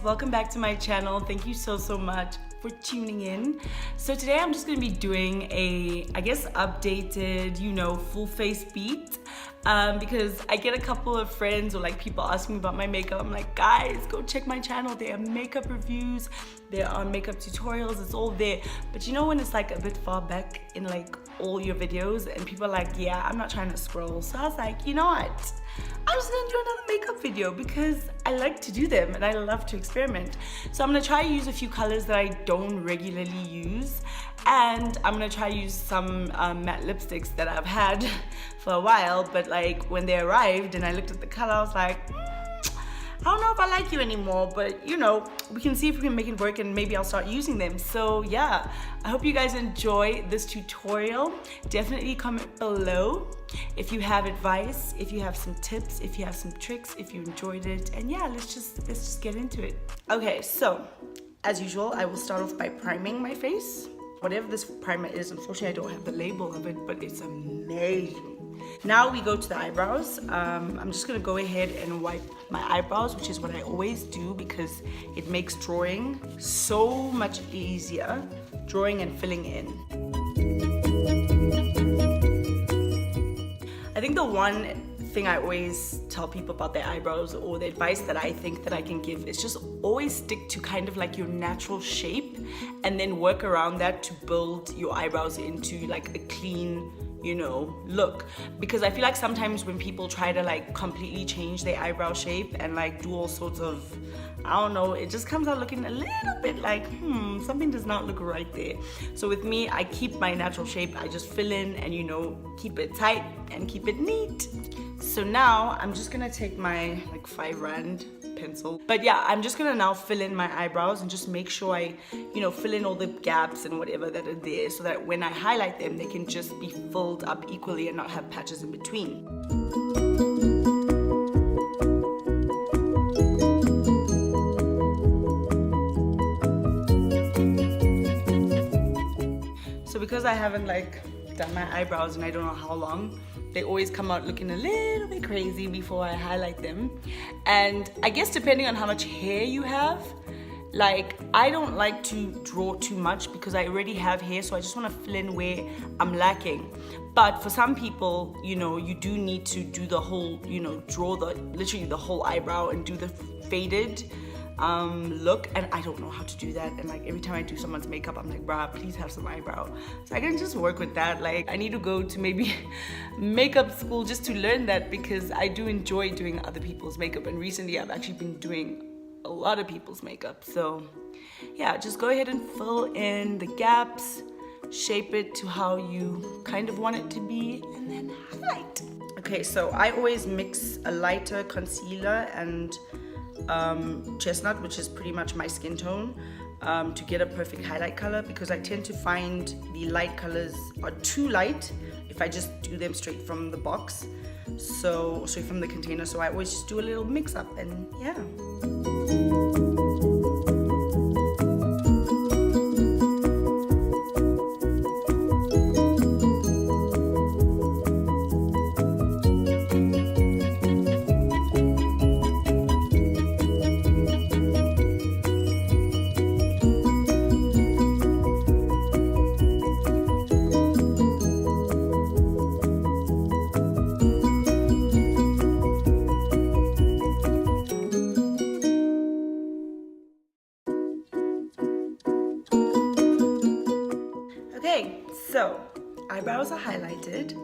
welcome back to my channel. Thank you so much for tuning in. So today I'm just gonna be doing a, I guess, updated, full face beat because I get a couple of friends or like people asking me about my makeup. I'm like, guys, go check my channel. There are makeup reviews, there are makeup tutorials, it's all there. But you know when it's like a bit far back in like all your videos and people are like, yeah, I'm not trying to scroll. So I was like, you know what? I'm just gonna do another makeup video because I like to do them and I love to experiment. So I'm gonna try to use a few colors that I don't regularly use, and I'm gonna try to use some matte lipsticks that I've had for a while, but like when they arrived and I looked at the color, I was like, I don't know if I like you anymore, but we can see if we can make it work and maybe I'll start using them. So yeah, I hope you guys enjoy this tutorial. Definitely comment below if you have advice, if you have some tips, if you have some tricks, if you enjoyed it. And yeah, let's just get into it. Okay, so as usual, I will start off by priming my face. Whatever this primer is, unfortunately I don't have the label of it, but it's amazing. Now we go to the eyebrows. I'm just gonna go ahead and wipe my eyebrows, which is what I always do because it makes drawing so much easier, drawing and filling in. I think the one thing I always tell people about their eyebrows, or the advice that I think that I can give, is just always stick to kind of like your natural shape and then work around that to build your eyebrows into like a clean, look. Because I feel like sometimes when people try to like completely change their eyebrow shape and like do all sorts of, I don't know, it just comes out looking a little bit like, something does not look right there. So with me, I keep my natural shape. I just fill in and keep it tight and keep it neat. So now I'm just gonna take my like 5 Rand pencil. But yeah, I'm just gonna now fill in my eyebrows and just make sure I, fill in all the gaps and whatever that are there, so that when I highlight them, they can just be filled up equally and not have patches in between. So because I haven't like done my eyebrows and I don't know how long, they always come out looking a little bit crazy before I highlight them. And I guess depending on how much hair you have, like I don't like to draw too much because I already have hair, so I just want to fill in where I'm lacking. But for some people, you do need to do the whole, draw literally the whole eyebrow and do the faded look, and I don't know how to do that. And like every time I do someone's makeup, I'm like, bruh, please have some eyebrow. So I can just work with that. Like I need to go to maybe makeup school just to learn that, because I do enjoy doing other people's makeup, and recently I've actually been doing a lot of people's makeup. So yeah, just go ahead and fill in the gaps, shape it to how you kind of want it to be, and then highlight. Okay, so I always mix a lighter concealer and chestnut, which is pretty much my skin tone, to get a perfect highlight color, because I tend to find the light colors are too light if I just do them straight from the box, so straight from the container. So I always just do a little mix up, and yeah. Okay, so eyebrows are highlighted.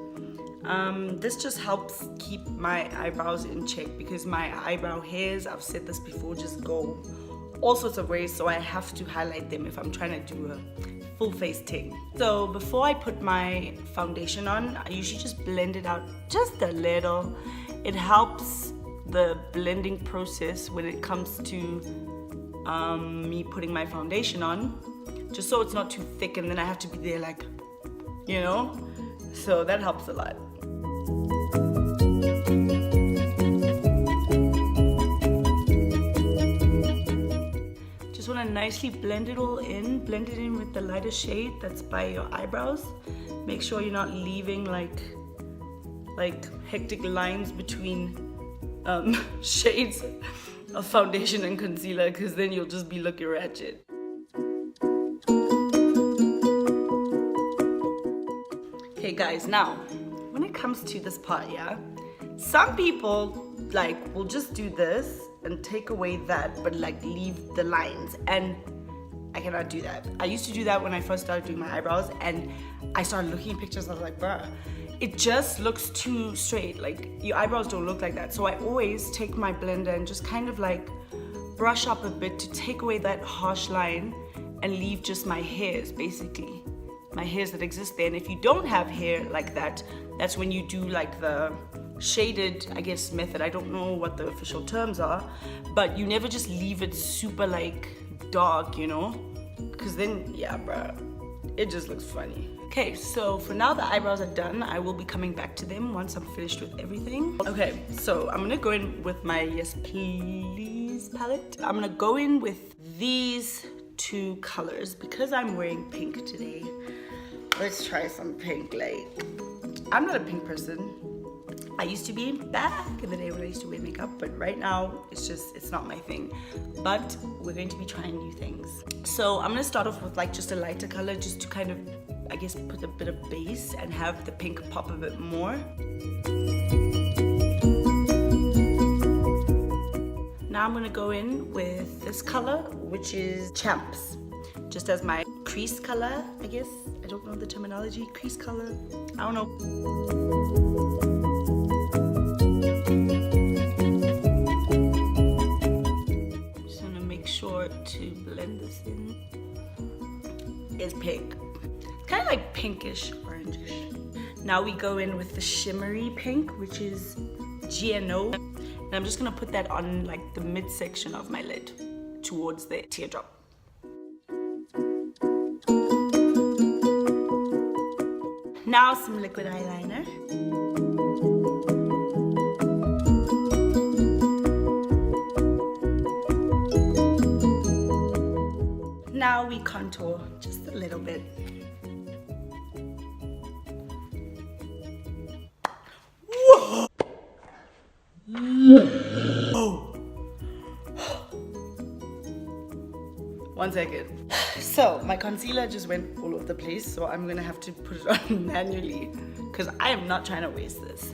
This just helps keep my eyebrows in check, because my eyebrow hairs, I've said this before, just go all sorts of ways, so I have to highlight them if I'm trying to do a full face ting. So before I put my foundation on, I usually just blend it out just a little. It helps the blending process when it comes to me putting my foundation on, just so it's not too thick and then I have to be there like, so that helps a lot. Just want to nicely blend it all in, blend it in with the lighter shade that's by your eyebrows. Make sure you're not leaving like hectic lines between shades. of foundation and concealer, because then you'll just be looking ratchet. Okay guys, now when it comes to this part, yeah, some people like will just do this and take away that, but like leave the lines, and I cannot do that. I used to do that when I first started doing my eyebrows, and I started looking at pictures. I was like, bruh, it just looks too straight. Like, your eyebrows don't look like that. So I always take my blender and just kind of like brush up a bit to take away that harsh line and leave just my hairs, basically. My hairs that exist there. And if you don't have hair like that, that's when you do like the shaded, I guess, method. I don't know what the official terms are, but you never just leave it super like dark, you know, because then, yeah, bruh, it just looks funny. Okay, so for now the eyebrows are done. I will be coming back to them once I'm finished with everything. Okay, so I'm gonna go in with my Yes Please palette. I'm gonna go in with these two colors because I'm wearing pink today. Let's try some pink. Like, I'm not a pink person. I used to be back in the day when I used to wear makeup, but right now it's not my thing. But we're going to be trying new things. So I'm gonna start off with like just a lighter color, just to kind of, I guess, put a bit of base and have the pink pop a bit more. Now I'm gonna go in with this color, which is Champs, just as my crease color, I guess. I don't know the terminology, crease color, I don't know. To blend this in is pink. It's kind of like pinkish orangish. Now we go in with the shimmery pink, which is GNO, and I'm just gonna put that on like the midsection of my lid towards the teardrop. Now some liquid eyeliner. Now we contour just a little bit. Whoa! One second. So my concealer just went all over the place, so I'm gonna have to put it on manually because I am not trying to waste this.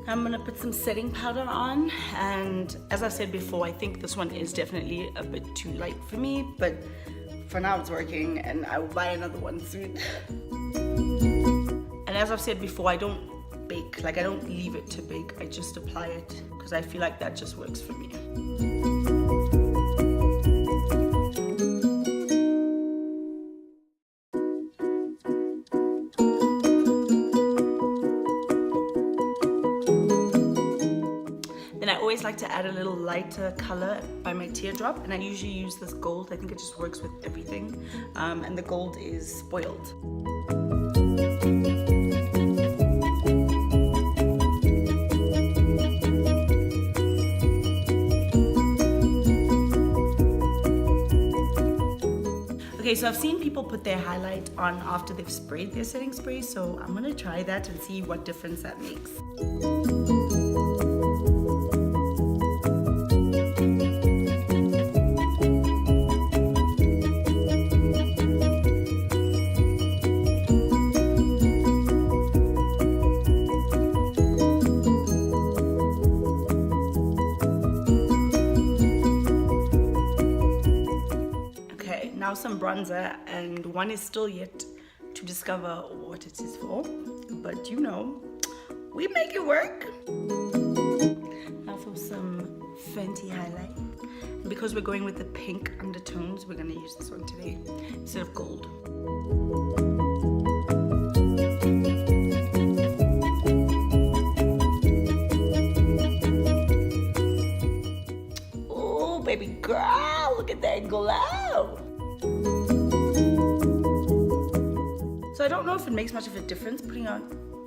I'm gonna put some setting powder on, and as I said before, I think this one is definitely a bit too light for me, but for now it's working and I will buy another one soon. And as I've said before, I don't bake, like I don't leave it to bake, I just apply it because I feel like that just works for me. Then I always like to add a little lighter color by my teardrop, and I usually use this gold. I think it just works with everything, and the gold is Spoiled. Okay, so I've seen people put their highlight on after they've sprayed their setting spray, so I'm gonna try that and see what difference that makes. now some bronzer, and one is still yet to discover what it is for, but you know, we make it work. Now for some Fenty highlight. And because we're going with the pink undertones, we're gonna use this one today instead of gold. Oh, baby girl, look at that glow. So I don't know if it makes much of a difference putting on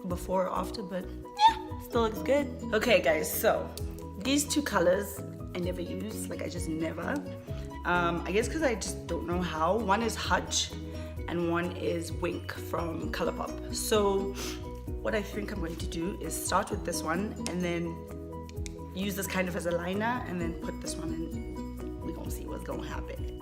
before or after, but yeah, still looks good. Okay guys, so these two colors I never use, like I just never. I guess because I just don't know how. One is Hutch and one is Wink from Colourpop. So what I think I'm going to do is start with this one and then use this kind of as a liner and then put this one in. We're gonna see what's gonna happen.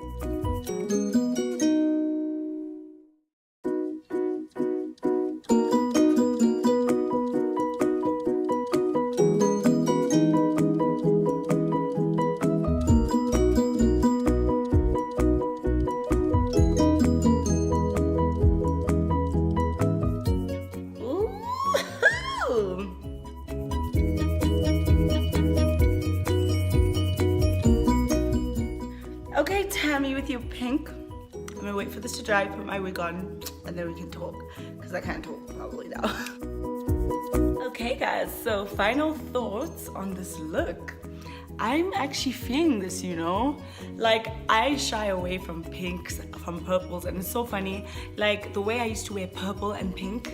Okay, Tammy, with your pink. I'm gonna wait for this to dry, put my wig on, and then we can talk, because I can't talk probably now. Okay guys, so final thoughts on this look. I'm actually feeling this, you know? Like, I shy away from pinks, from purples, and it's so funny. Like, the way I used to wear purple and pink,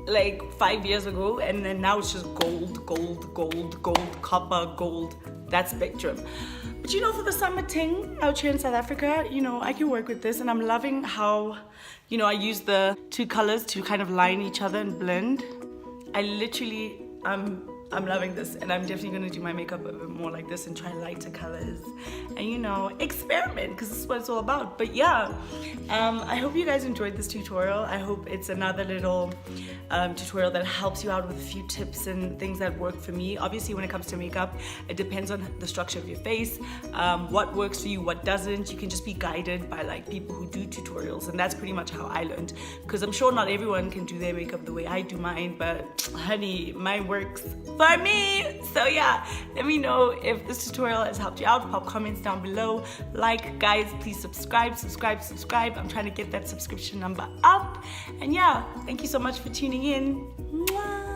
like 5 years ago, and then now it's just gold, gold, gold, gold, copper, gold, that spectrum. But you know, for the summer ting out here in South Africa, you know, I can work with this, and I'm loving how, you know, I use the two colors to kind of line each other and blend. I literally, I'm loving this, and I'm definitely gonna do my makeup a bit more like this and try lighter colors and, you know, experiment, because this is what it's all about. But yeah, I hope you guys enjoyed this tutorial. I hope it's another little tutorial that helps you out with a few tips and things that work for me. Obviously, when it comes to makeup, it depends on the structure of your face, what works for you, what doesn't. You can just be guided by like people who do tutorials, and that's pretty much how I learned, because I'm sure not everyone can do their makeup the way I do mine, but honey, mine works for me. So yeah, let me know if this tutorial has helped you out. Pop comments down below. Like, guys, please subscribe. I'm trying to get that subscription number up. And yeah, thank you so much for tuning in. Mwah.